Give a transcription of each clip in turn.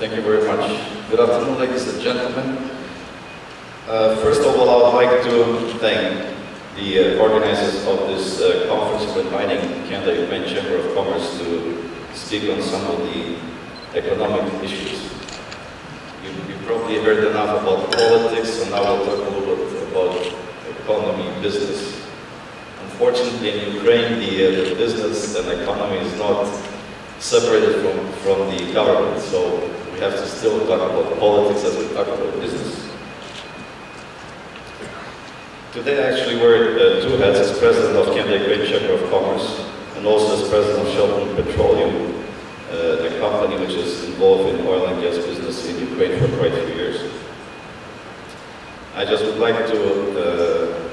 Thank you very much. Good afternoon, ladies and gentlemen. First of all, I would like to thank the organizers of this conference for inviting Canada Ukraine Chamber of Commerce to speak on some of the economic issues. You probably heard enough about politics, so now we'll talk a little bit about economy, business. Unfortunately, in Ukraine, the business and economy is not separated from the government, so we have to still talk about politics as we talk about business. Today I actually wear two hats as president of Canada Ukraine Chamber of Commerce and also as president of Shelton Petroleum, a company which is involved in oil and gas business in Ukraine for quite a few years. I just would like to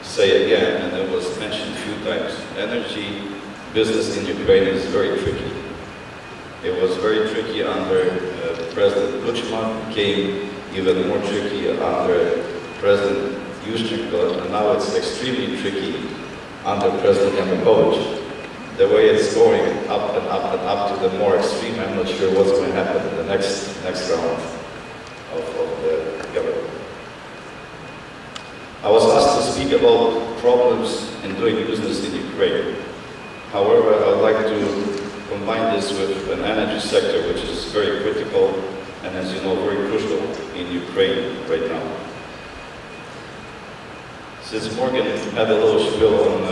say again, and it was mentioned a few times, energy business in Ukraine is very tricky. It was very tricky under President Kuchma, became even more tricky under President Yushchenko, and now it's extremely tricky under President Yanukovych. The way it's going up and up and up to the more extreme, I'm not sure what's going to happen in the next round of the government. I was asked to speak about problems in doing business in Ukraine. However, I would like to combine this with an energy sector which is very critical and, as you know, very crucial in Ukraine right now. Since Morgan had a little spiel on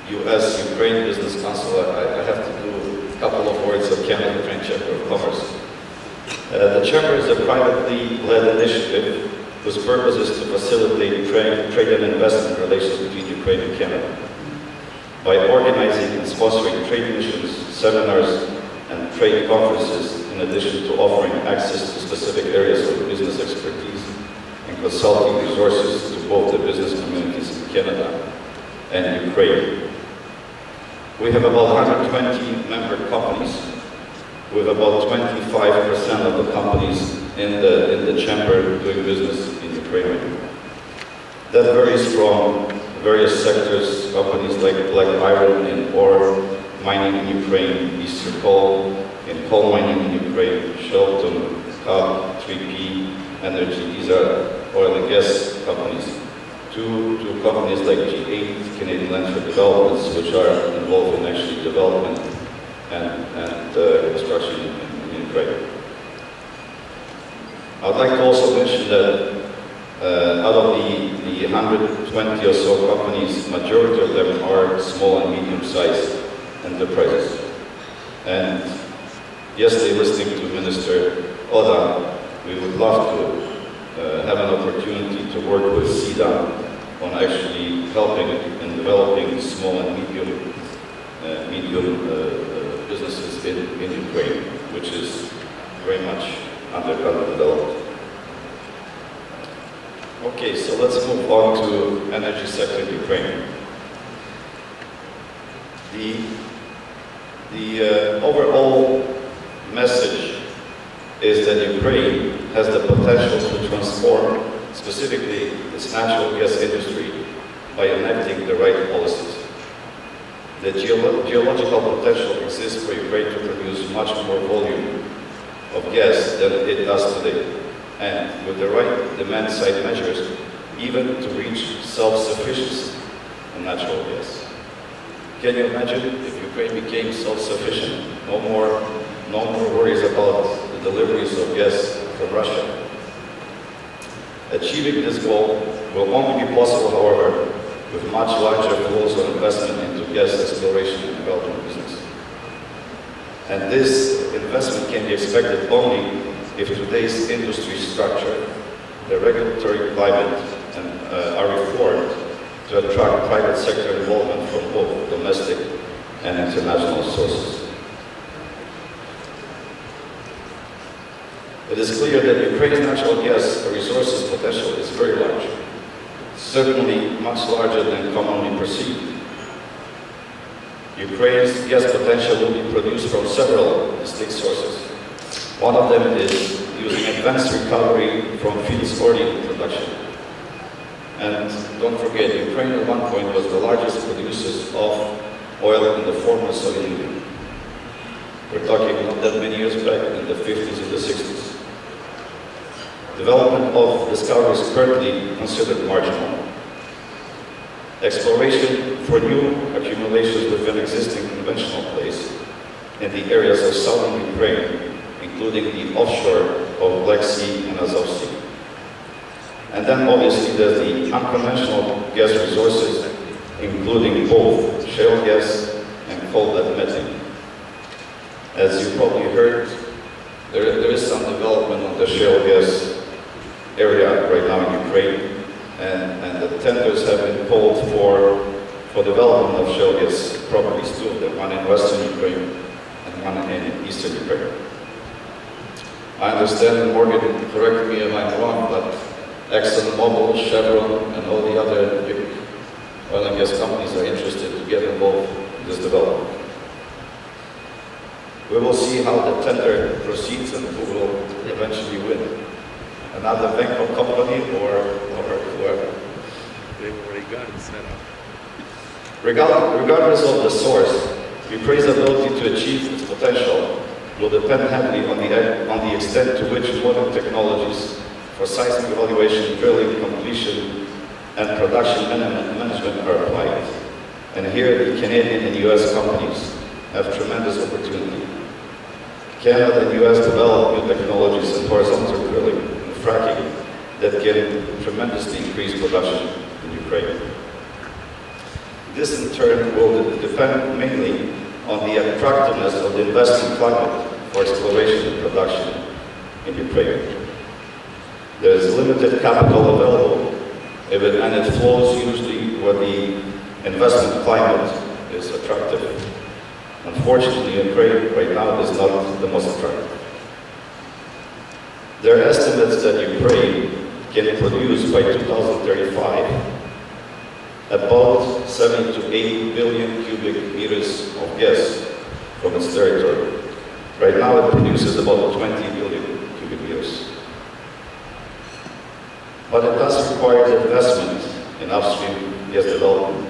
US-Ukraine Business Council, I have to do a couple of words of Canada Ukraine Chamber of Commerce. The Chamber is a privately led initiative whose purpose is to facilitate trade and investment relations between Ukraine and Canada by organizing and sponsoring trade missions, seminars, and trade conferences, in addition to offering access to specific areas of business expertise and consulting resources to both the business communities in Canada and Ukraine. We have about 120 member companies, with about 25% of the companies in the chamber doing business in Ukraine. That varies from various sectors, companies like Black Iron in ore mining in Ukraine, Eastern Coal in coal mining in Ukraine, Shelton, CUF, 3P, Energy, these are oil and gas companies, to companies like G8, Canadian Land for Developments, which are involved in actually development and construction in Ukraine. I would like to also mention that out of the 120 or so companies, majority of them are small and medium-sized enterprises. And yesterday, listening to Minister Oda, we would love to have an opportunity to work with Zenon on actually helping and developing small and medium businesses in Ukraine, which is very much underdeveloped. Okay, so let's move on to energy sector in Ukraine. The overall message is that Ukraine has the potential to transform specifically its natural gas industry by enacting the right policies. The geological potential exists for Ukraine to produce much more volume of gas than it does today, and with the right demand-side measures, even to reach self-sufficiency in natural gas. Can you imagine if Ukraine became self-sufficient? No more worries about the deliveries of gas from Russia. Achieving this goal will only be possible, however, with much larger flows of investment into gas exploration and development business. And this investment can be expected only if today's industry structure, the regulatory climate, are reformed to attract private sector involvement from both domestic and international sources. It is clear that Ukraine's natural gas resources potential is very large, certainly much larger than commonly perceived. Ukraine's gas potential will be produced from several distinct sources. One of them is using advanced recovery from field storing production. And don't forget, Ukraine at one point was the largest producers of oil in the former Soviet Union. We're talking not that many years back, in the 50s and the 60s. Development of discoveries is currently considered marginal. Exploration for new accumulations within existing conventional plays in the areas of southern Ukraine, including the offshore of Black Sea and Azov Sea. And then obviously there's the unconventional gas resources, including both shale gas and coal bed methane. As you probably heard, there is some development on the shale gas area right now in Ukraine, and the tenders have been called for development of shale gas properties, two of them, one in western Ukraine and one in eastern Ukraine. I understand, Morgan, correct me if I'm wrong, but ExxonMobil, Chevron, and all the other big oil and gas companies are interested to get involved in this development. We will see how the tender proceeds and who will eventually win. Another Venko company or whoever. They've already got it set up. Regardless of the source, Ukraine's ability to achieve its potential will depend heavily on the extent to which modern technologies for seismic evaluation, drilling, completion, and production management are applied. And here the Canadian and US companies have tremendous opportunity. Canada and US develop new technologies in horizontal drilling and fracking that can tremendously increase production in Ukraine. This in turn will depend mainly on the attractiveness of the investment climate for exploration and production in Ukraine. There is limited capital available, and it flows usually where the investment climate is attractive. Unfortunately, Ukraine right now is not the most attractive. There are estimates that Ukraine can produce by 2035 about 7 to 8 billion cubic meters of gas from its territory. Right now it produces about 20 billion cubic meters. But it does require investment in upstream gas development.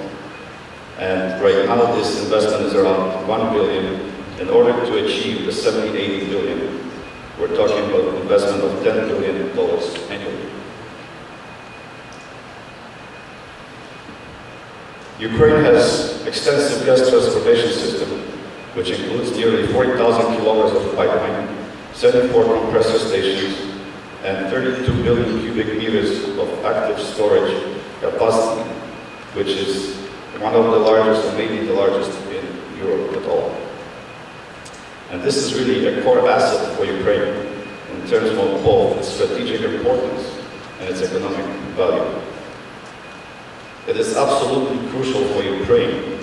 And right now this investment is around 1 billion in order to achieve the 70, 80 billion. We're talking about an investment of $10 billion annually. Ukraine has extensive gas transportation system, which includes nearly 40,000 kilometers of pipeline, 74 compressor stations, and 32 billion cubic meters of active storage capacity, which is one of the largest, or maybe the largest in Europe at all. And this is really a core asset for Ukraine in terms of both its strategic importance and its economic value. It is absolutely crucial for Ukraine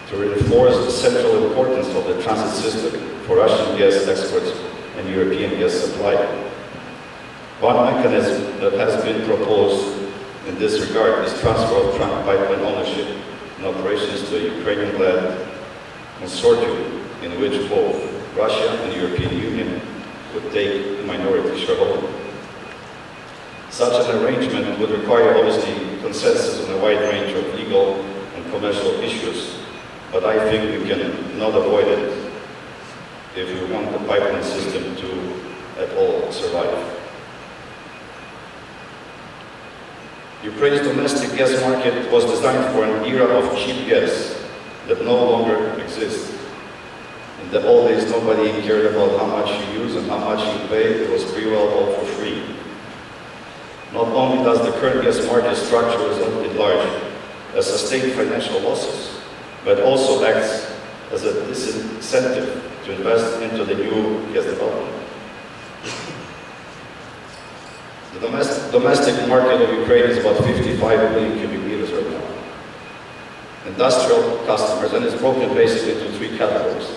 to reinforce the central importance of the transit system for Russian gas exports and European gas supply. One mechanism that has been proposed in this regard is transfer of trunk pipeline ownership and operations to a Ukrainian-led consortium in which both Russia and the European Union would take minority shareholding. Such an arrangement would require obviously consensus on a wide range of legal and commercial issues, but I think we can not avoid it if we want the pipeline system to at all survive. Ukraine's domestic gas market was designed for an era of cheap gas that no longer exists. In the old days, nobody cared about how much you use and how much you pay. It was pretty well all for free. Not only does the current gas market structure result in large sustained financial losses, but also acts as a disincentive to invest into the new gas development. The domestic market of Ukraine is about 55 million cubic meters right now. Industrial customers, and it's broken basically into three categories.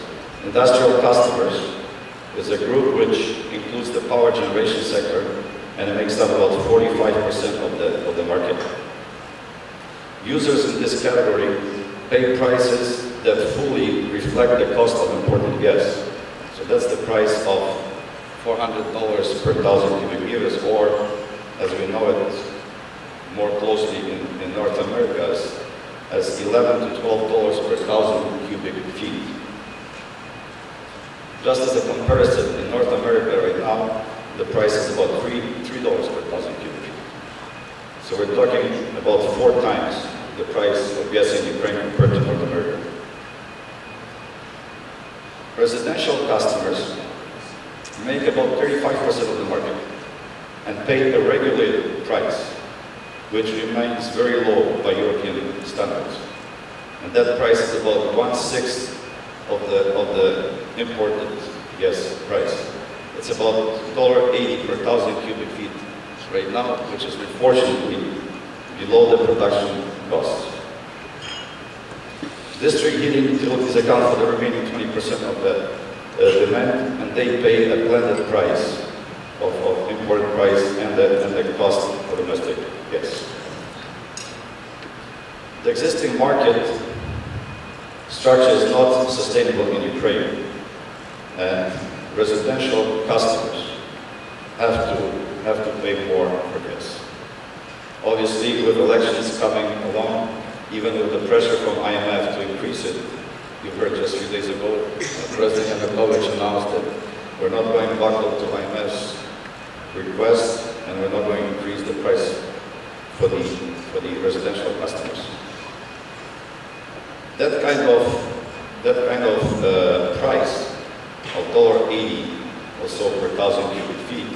Industrial customers is a group which includes the power generation sector, and it makes up about 45% of the market. Users in this category pay prices that fully reflect the cost of imported gas. So that's the price of $400 per thousand cubic meters, or as we know it more closely in North America as $11 to $12 per thousand cubic feet. Just as a comparison, in North America right now, the price is about $3 per thousand cubic feet. So we're talking about 4 times the price of gas in Ukraine compared to North America. Residential customers make about 35% of the market and pay a regulated price, which remains very low by European standards. And that price is about 1/6 of the imported gas price. It's about $1.80 per thousand cubic feet right now, which is unfortunately below the production costs. District heating utilities account for the remaining 20% of the demand, and they pay a blended price of imported price and the cost for domestic gas. The existing market structure is not sustainable in Ukraine, and residential customers have to pay more for gas. Obviously, with elections coming along, even with the pressure from IMF to increase it, you heard just a few days ago, President Yanukovych announced that we're not going to buckle to IMF's request, and we're not going to increase the price for the residential customers. That kind of price of $1.80 or so per thousand cubic feet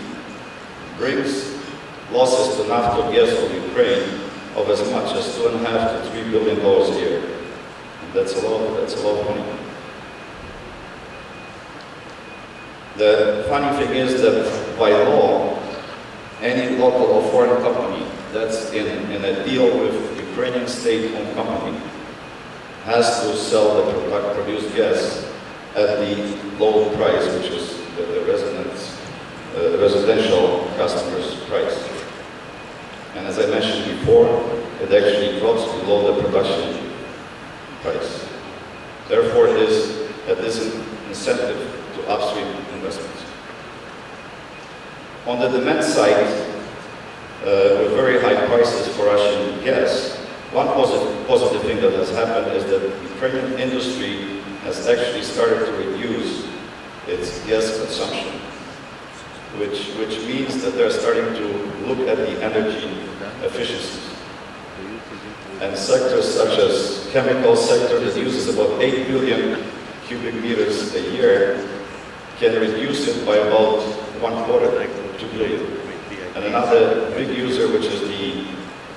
brings losses to Naftogaz of Ukraine of as much as $2.5 to $3 billion a year. And that's a lot of money. The funny thing is that by law, any local or foreign company that's in a deal with Ukrainian state-owned company has to sell the produced gas at the low price, which is the residential customers' price. And as I mentioned before, it actually drops below the production price. Therefore, it is a disincentive to upstream investments. On the demand side, with very high prices for Russian gas, one positive thing that has happened is that the Ukrainian industry has actually started to reduce its gas consumption, which means that they're starting to look at the energy efficiencies. And sectors such as chemical sector that uses about 8 billion cubic meters a year can reduce it by about 1/4, 2 billion. And another big user, which is the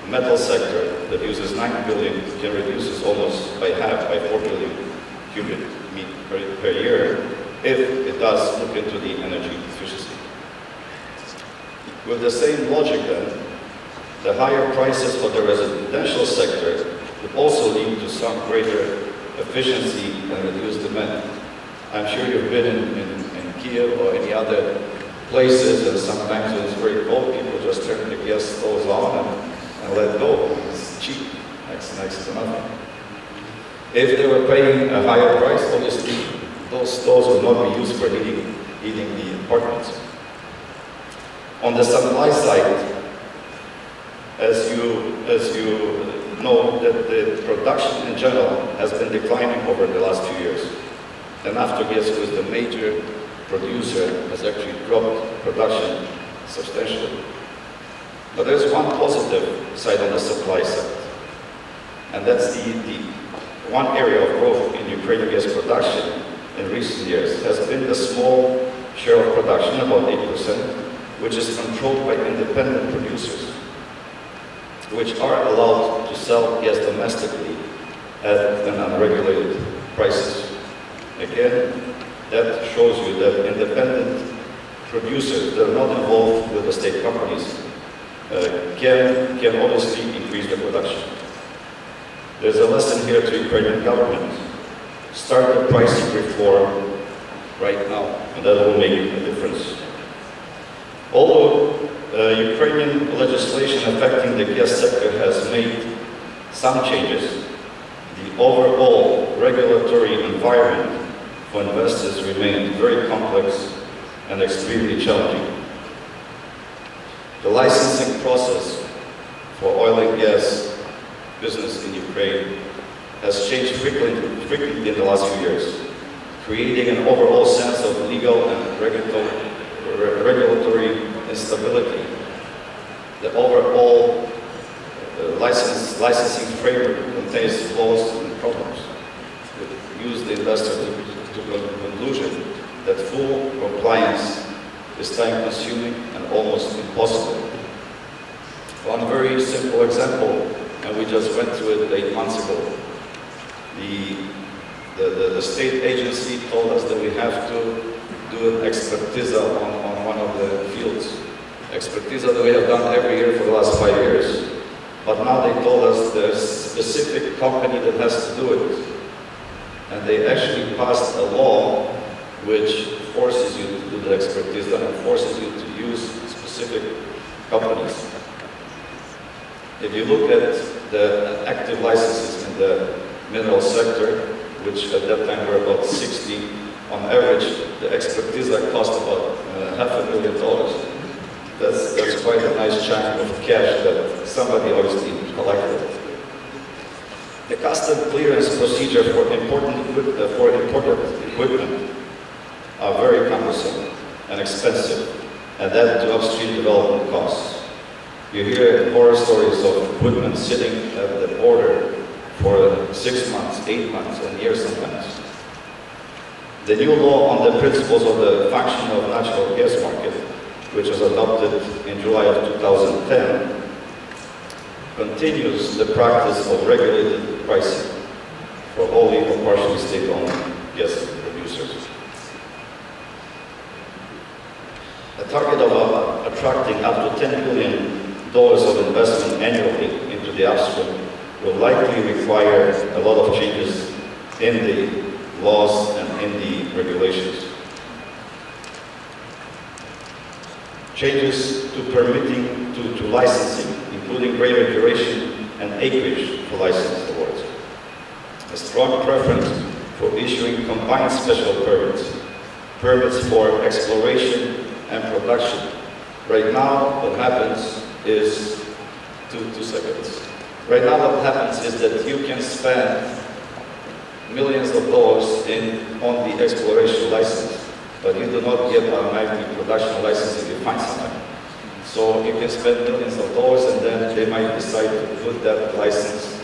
metal sector that uses 9 billion, can reduce it almost by half, by 4 billion cubic meters per year, if it does look into the energy efficiency. With the same logic then, the higher prices for the residential sector would also lead to some greater efficiency and reduced demand. I'm sure you've been in Kiev or any other places, and sometimes when it's very cold, people just turn the gas stoves on and let go. It's cheap, next to nothing. If they were paying a higher price, obviously those stoves would not be used for heating the apartments. On the supply side, as you know, that the production in general has been declining over the last few years. And Naftogaz, who is the major producer, has actually dropped production substantially. But there's one positive side on the supply side, and that's the one area of growth in Ukrainian gas production in recent years has been the small share of production, about 8%, which is controlled by independent producers, which are allowed to sell gas domestically at an unregulated prices. Again, that shows you that independent producers that are not involved with the state companies can obviously increase their production. There's a lesson here to the Ukrainian government. Start the pricing reform right now, and that will make a difference. Although Ukrainian legislation affecting the gas sector has made some changes, the overall regulatory environment for investors remained very complex and extremely challenging. The licensing process for oil and gas business in Ukraine has changed frequently in the last few years. creating an overall sense of legal and regulatory instability. The overall licensing framework contains flaws and problems. It used the investor to the conclusion that full compliance is time-consuming and almost impossible. One very simple example, and we just went through it 8 months ago. The state agency told us that we have to do an expertise on one of the fields. Expertise that we have done every year for the last 5 years. But now they told us there's a specific company that has to do it. And they actually passed a law which forces you to do the expertise and forces you to use specific companies. If you look at the active licenses in the mineral sector, which at that time were about 60, on average, the expertise cost about $500,000. That's quite a nice chunk of cash that somebody obviously collected. The custom clearance procedure for imported equipment are very cumbersome and expensive, and add to upstream development costs. You hear horror stories of equipment sitting at the border for 6 months, 8 months, and years sometimes. The new law on the principles of the function of natural gas market, which was adopted in July of 2010, continues the practice of regulated pricing for wholly or partially state-owned gas producers. A target of attracting up to $10 billion of investment annually into the upstream will likely require a lot of changes in the laws and in the regulations. Changes to permitting, to licensing, including greater duration and acreage for license awards. A strong preference for issuing combined special permits, permits for exploration and production. Right now, what happens is, two seconds. Right now what happens is that you can spend millions of dollars on the exploration license, but you do not get automatically production license if you find something. So you can spend millions of dollars and then they might decide to put that license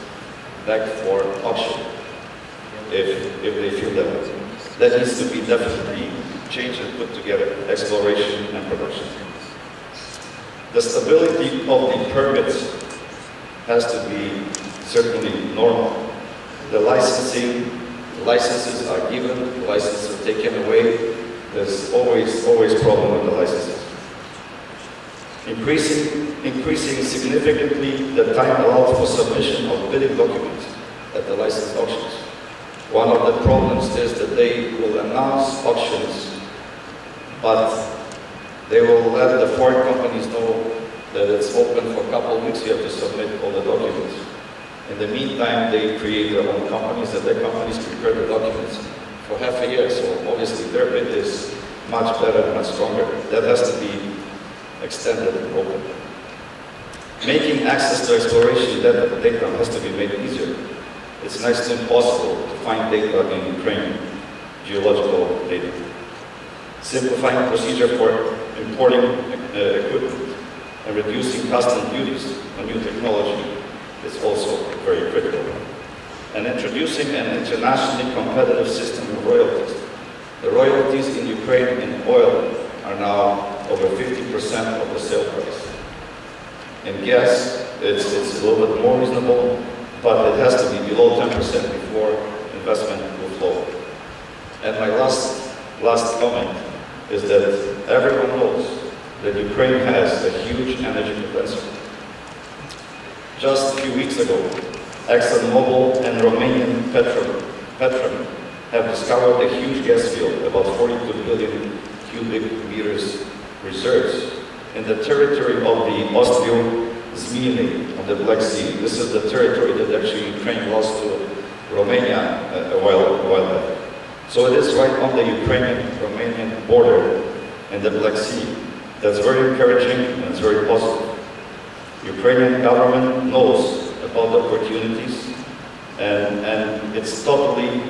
back for auction if they feel that way. That needs to be definitely changed and put together, exploration and production. The stability of the permits has to be certainly normal. The licenses are given, licenses are taken away. There's always problem with the licenses. Increasing significantly the time allowed for submission of bidding documents at the license auctions. One of the problems is that they will announce auctions, but they will let the foreign companies know that it's open for a couple of weeks, you have to submit all the documents. In the meantime, they create their own companies, and their companies prepare the documents for half a year, so obviously their bid is much better and much stronger. That has to be extended and open. Making access to exploration data has to be made easier. It's next to impossible to find data in Ukraine, geological data. Simplifying procedure for importing equipment and reducing custom duties on new technology is also very critical. And introducing an internationally competitive system of royalties. The royalties in Ukraine in oil are now over 50% of the sale price. In gas, it's a little bit more reasonable, but it has to be below 10% before investment will flow. And my last comment is that everyone knows that Ukraine has a huge energy potential. Just a few weeks ago, ExxonMobil and Romanian Peterson have discovered a huge gas field, about 42 billion cubic meters reserves, in the territory of the Aslund of the Black Sea. This is the territory that actually Ukraine lost to Romania a while back. So it is right on the Ukrainian-Romanian border in the Black Sea. That's very encouraging and it's very positive. Ukrainian government knows about the opportunities and it's totally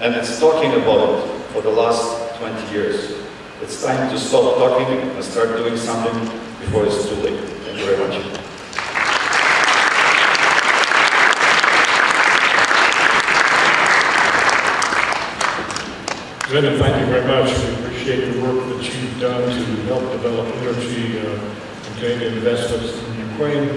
and it's talking about it for the last 20 years. It's time to stop talking and start doing something before it's too late. Thank you very much. Zenon, thank you very much. We appreciate the work that you've done to help develop energy and gain investments in Ukraine.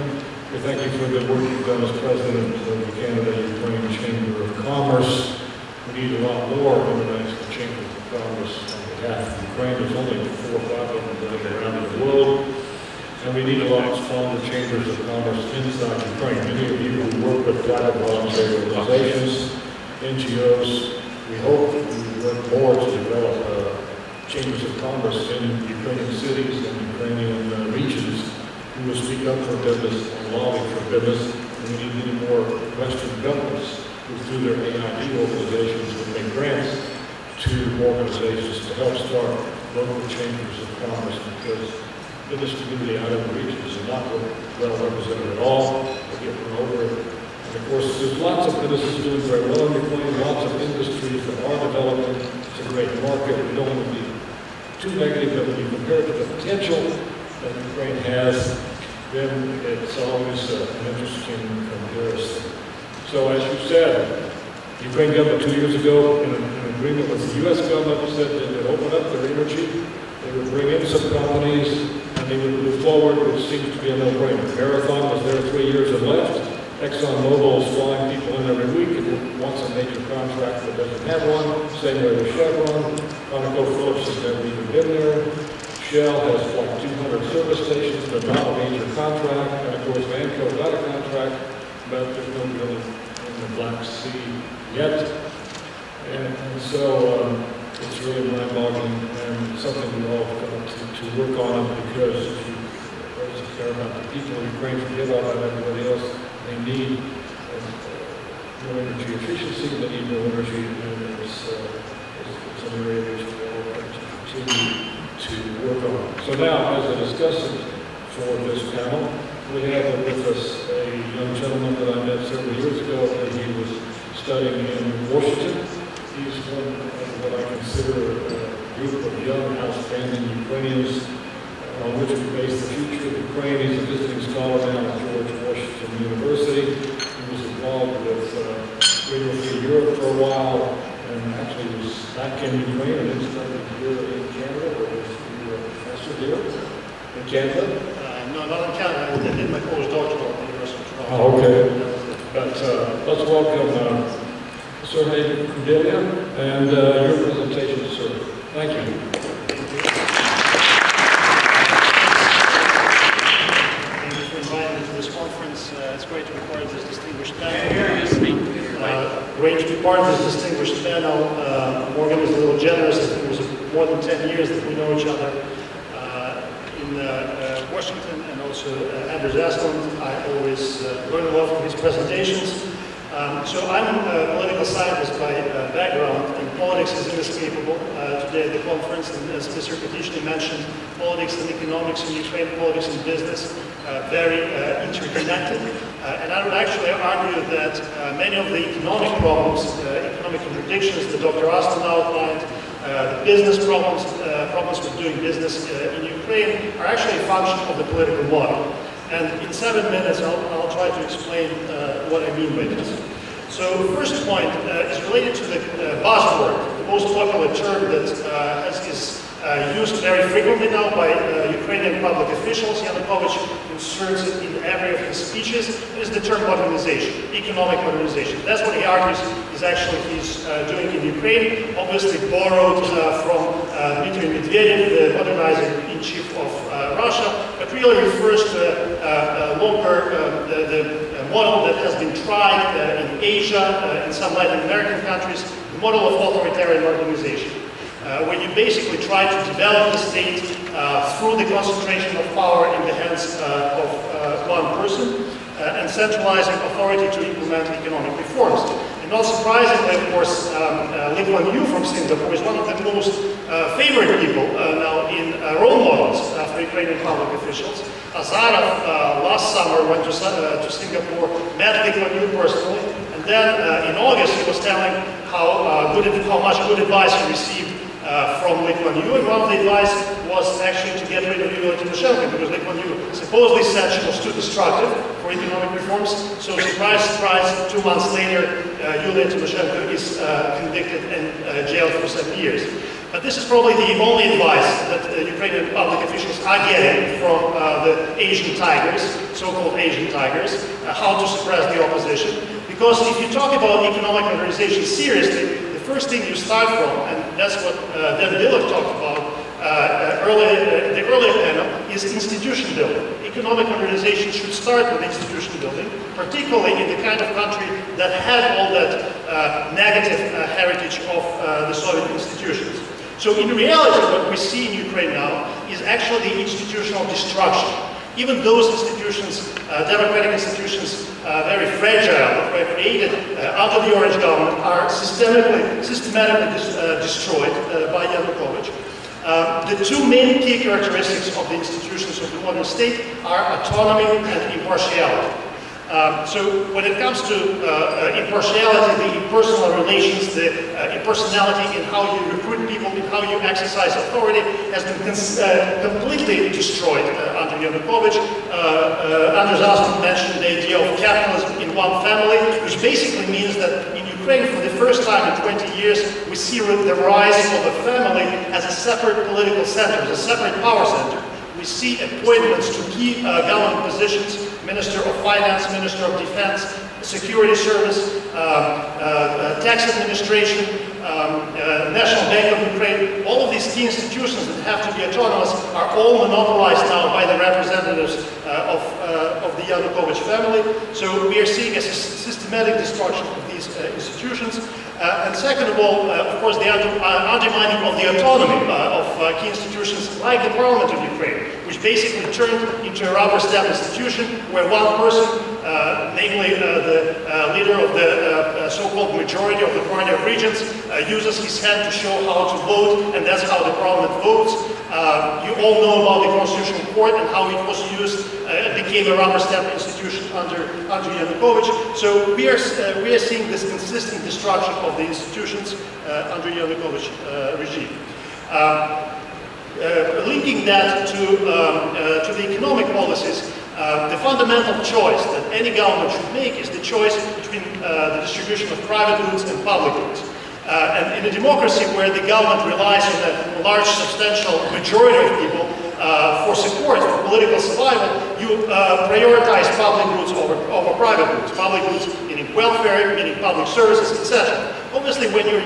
We thank you for the work you've done as president of the Canada-Ukraine Chamber of Commerce. We need a lot more international chambers of commerce on behalf of Ukraine. There's only 4 or 5 of them around the world. And we need a lot stronger chambers of commerce inside Ukraine. Many of you who work with private voluntary organizations, NGOs, we hope we work more to develop chambers of commerce in Ukrainian cities and Ukrainian regions who will speak up for business and lobby for business. And we need many more Western governments who, through their AID organizations, will make grants to organizations to help start local chambers of commerce, because business community out in the regions is not well represented at all. They get run over. And of course, there's lots of businesses doing very well in Ukraine, lots of industries that are developing. It's a great market. We don't want to be too negative, but when you compare it to the potential that Ukraine has, then it's always an interesting comparison. So as you said, the Ukraine government 2 years ago, in an agreement with the U.S. government, said that they would open up their energy, they would bring in some companies, and they would move forward, which seems to be a no-brainer. Marathon was there 3 years and left. ExxonMobil is flying people in every week and wants a major contract that doesn't have one. Same way with Chevron. ConocoPhillips has never even been there. Shell has like 200 service stations, but not a major contract. And of course, Vanco got a contract, but there's no drilling in the Black Sea yet. And so it's really mind-boggling and something we all have got to work on, because if you also care about the people in Ukraine, forget about everybody else. They need more energy efficiency, they need more energy, and it's an area which we all have to continue to work on. So now, as a discussant for this panel, we have with us a young gentleman that I met several years ago, and he was studying in Washington. He's one of what I consider a group of young, outstanding Ukrainians on which we base the future of Ukraine. He's a visiting scholar now at George Washington University. He was involved with Radio Free Europe for a while, and actually was back in Ukraine and then studied here in Canada, or was he a professor here in Canada? No, not in Canada. I did my postdoctoral at the University of Toronto. Oh, okay. But let's welcome Serhey Kudelia and your presentation, sir. Thank you. It's great to be part of this distinguished panel. Great to be part of this distinguished panel. Morgan is a little generous. I think it was more than 10 years that we know each other. In Washington and also Anders Aslund, I always learn a lot from his presentations. So I'm a political scientist by background, and politics is inescapable today at the conference. And as Mr. Potoczny mentioned, politics and economics in Ukraine, politics and business, very interconnected. And I would actually argue that many of the economic problems, economic contradictions that Dr. Aslund outlined, the business problems, problems with doing business in Ukraine are actually a function of the political model. And in 7 minutes, I'll try to explain what I mean by this. So the first point is related to the buzzword, the most popular term that is used very frequently now by Ukrainian public officials. Yanukovych inserts it in every of his speeches. It is the term modernization, economic modernization. That's what he argues is actually he's doing in Ukraine, obviously borrowed from Dmitry Medvedev, the modernizer-in-chief of Russia, but really refers to the model that has been tried in Asia, in some Latin American countries, the model of authoritarian organization, where you basically try to develop the state through the concentration of power in the hands of one person and centralizing authority to implement economic reforms. And not surprisingly, of course, Lee Kuan Yew from Singapore is one of the most favored people now in role models for Ukrainian public officials. Azarov last summer went to Singapore, met Lee Kuan Yew personally, and then in August he was telling how much good advice he received from Lee Kuan Yew, and one of the advice was actually to get rid of Yulia Tymoshenko, because Lee Kuan Yew supposedly said she was too destructive for economic reforms. So surprise, surprise, 2 months later, Yulia Tymoshenko is convicted and jailed for 7 years. But this is probably the only advice that Ukrainian public officials are getting from the Asian tigers, so-called Asian tigers, how to suppress the opposition. Because if you talk about economic modernization seriously, the first thing you start from, and that's what Dan Dillard talked about the earlier panel, is institution building. Economic modernization should start with institution building, particularly in the kind of country that had all that negative heritage of the Soviet institutions. So in reality, what we see in Ukraine now is actually the institutional destruction. Even those institutions, democratic institutions, very fragile, that were created under the Orange government, are systematically destroyed by Yanukovych. The two main key characteristics of the institutions of the modern state are autonomy and impartiality. So when it comes to impartiality, the impersonal relations, the impersonality in how you recruit people, in how you exercise authority, has been completely destroyed under Yanukovych. Anders Aslund mentioned the idea of capitalism in one family, which basically means that in Ukraine, for the first time in 20 years, we see the rise of a family as a separate political center, as a separate power center. We see appointments to key government positions: Minister of Finance, Minister of Defense, Security Service, Tax Administration, National Bank of Ukraine. All of these key institutions that have to be autonomous are all monopolized now by the representatives of the Yanukovych family. So we are seeing a systematic destruction of these institutions. And second of all, of course, the undermining of the autonomy of key institutions like the Parliament of Ukraine, which basically turned into a rubber stamp institution where one person, namely the leader of the so-called majority of the Party of Regents, uses his hand to show how to vote, and that's how the Parliament votes. You all know about the Constitutional Court and how it was used. It became a rubber stamp institution under Yanukovych. So we are seeing this consistent destruction of the institutions under Yanukovych regime. Linking that to the economic policies, the fundamental choice that any government should make is the choice between the distribution of private goods and public goods. And in a democracy where the government relies on a large, substantial majority of people for support, for political survival, you prioritize public goods over private goods. Public goods meaning welfare, meaning public services, etc. Obviously, when you're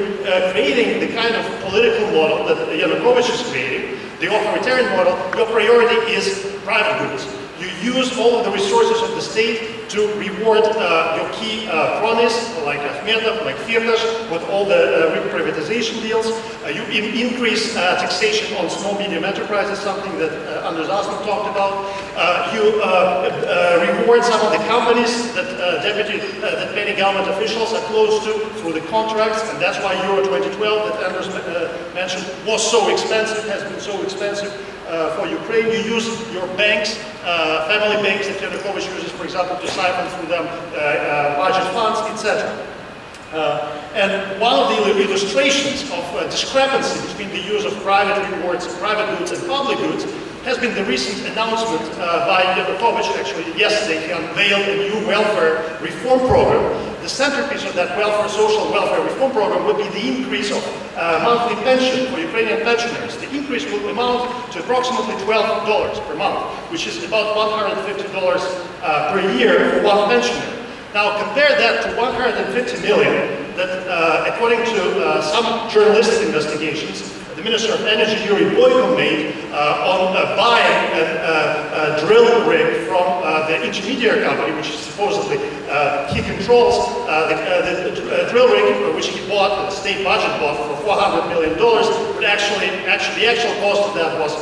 creating the kind of political model that Yanukovych is creating, the authoritarian model, your priority is private goods. You use all of the resources of the state to reward your key cronies, like Akhmetov, like Firtash, with all the privatization deals. You increase taxation on small medium enterprises, something that Anders Aslund talked about. You reward some of the companies that many government officials are close to through the contracts, and that's why Euro 2012 that Anders mentioned was so expensive, has been so expensive for Ukraine. You use your banks, family banks that Yanukovych uses, for example, to siphon through them budget funds, etc. And one of the illustrations of discrepancy between the use of private rewards, private goods, and public goods has been the recent announcement by Yanukovych. Actually, yesterday he unveiled a new welfare reform program. The centerpiece of that social welfare reform program would be the increase of monthly pension for Ukrainian pensioners. The increase will amount to approximately $12 per month, which is about $150 per year for one pensioner. Now compare that to 150 million that, according to some journalistic investigations, the Minister of Energy, Yuri Boyko, made on buying a drill rig from the intermediary company, which supposedly he controls. The drill rig, which he bought, the state budget bought for $400 million, but actually the actual cost of that was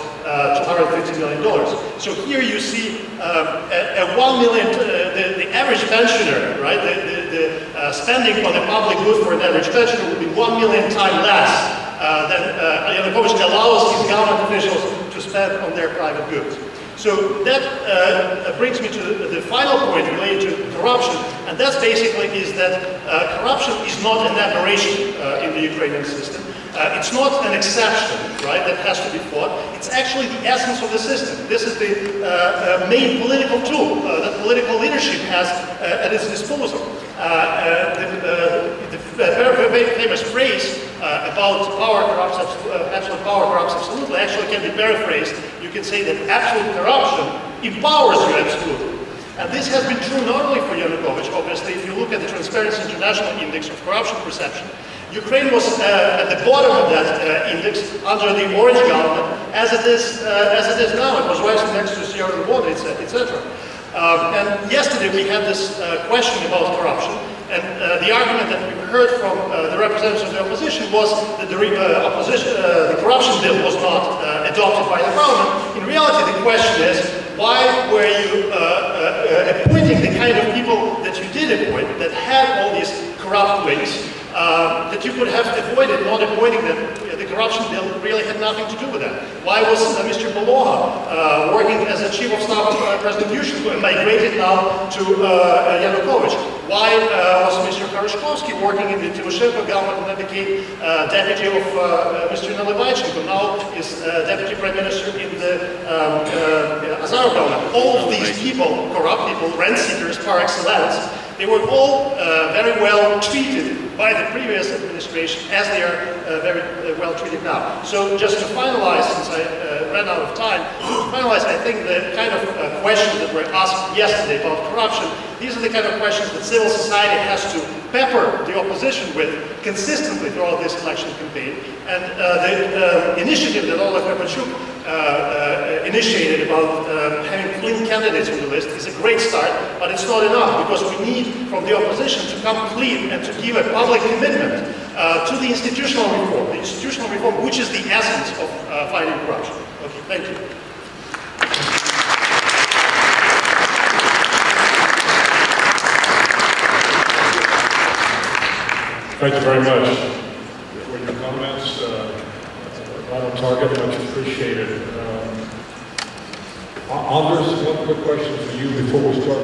$250 million. So here you see a 1 million, the average pensioner, right? The spending on a public good for an average pensioner would be 1 million times less than Yanukovych allows his government officials to spend on their private goods. So that brings me to the final point related to corruption, and that's basically is that corruption is not an aberration in the Ukrainian system. It's not an exception, right, that has to be fought. It's actually the essence of the system. This is the main political tool that political leadership has at its disposal. The very famous phrase about power corrupts, absolute power corrupts absolutely, actually can be paraphrased. You can say that absolute corruption empowers you absolutely. And this has been true not only for Yanukovych, obviously. If you look at the Transparency International Index of Corruption Perception, Ukraine was at the bottom of that index under the Orange government, as it is now. It was rising next to Sierra Leone, etc. And yesterday we had this question about corruption, and the argument that we heard from the representatives of the opposition was that the corruption bill was not adopted by the parliament. In reality, the question is, why were you appointing the kind of people that you did appoint, that had all these corrupt ways, that you could have avoided not appointing them? The corruption bill really had nothing to do with that. Why was Mr. Beloha working as a chief of staff of President Yushchenko and migrated now to Yanukovych? Why was Mr. Kharashkovsky working in the Timoshenko government and then became deputy of Mr. Nalyvaichenko, now is deputy prime minister in the Azarov government? All of these people, corrupt people, rent seekers par excellence, they were all very well treated by the previous administration as they are very well treated now. So just to finalize, since I ran out of time, I think the kind of questions that were asked yesterday about corruption, these are the kind of questions that civil society has to pepper the opposition with consistently throughout this election campaign. And the initiative that Oleg Karpachuk initiated about having clean candidates on the list is a great start, but it's not enough, because we need from the opposition to come clean and to give a public commitment to the institutional reform, which is the essence of fighting corruption. Okay, thank you. Thank you very much for your comments. Right on target, much appreciated. Anders, one quick question for you before we start.